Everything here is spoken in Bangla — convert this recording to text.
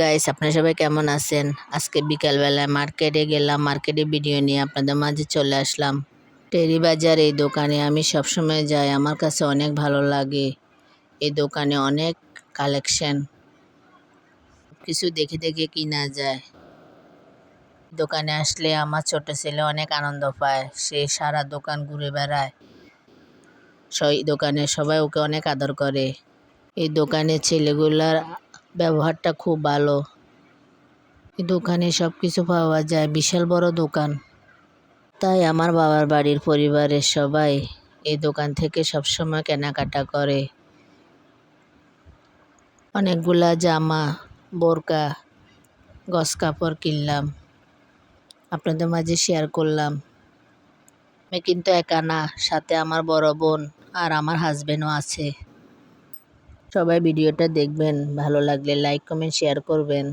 গাইস, আপনারা সবাই কেমন আছেন? আজকে বিকালবেলায় মার্কেটে গেলাম, মার্কেটে ভিডিও নিয়ে আপনাদের মাঝে চলে আসলাম। টেরি বাজার এই দোকানে আমি সবসময় যাই, আমার কাছে অনেক ভালো লাগে। এই দোকানে অনেক কালেকশন, কিছু দেখে দেখে কিনা যায়। দোকানে আসলে আমার ছোট ছেলে অনেক আনন্দ পায়, সে সারা দোকান ঘুরে বেড়ায়। দোকানে সবাই ওকে অনেক আদর করে। এই দোকানে ছেলেগুলার ব্যবহারটা খুব ভালো। এই দোকানে সব কিছু পাওয়া যায়, বিশাল বড় দোকান। তাই আমার বাবার বাড়ির পরিবারের সবাই এই দোকান থেকে সবসময় কেনাকাটা করে। অনেকগুলা জামা, বোরকা, গস কাপড় কিনলাম, আপনাদের মাঝে শেয়ার করলাম। আমি কিন্তু একা না, সাথে আমার বড় বোন আর আমার হাজবেন্ডও আছে। সবাই ভিডিওটা দেখবেন, ভালো লাগলে লাইক কমেন্ট শেয়ার করবেন।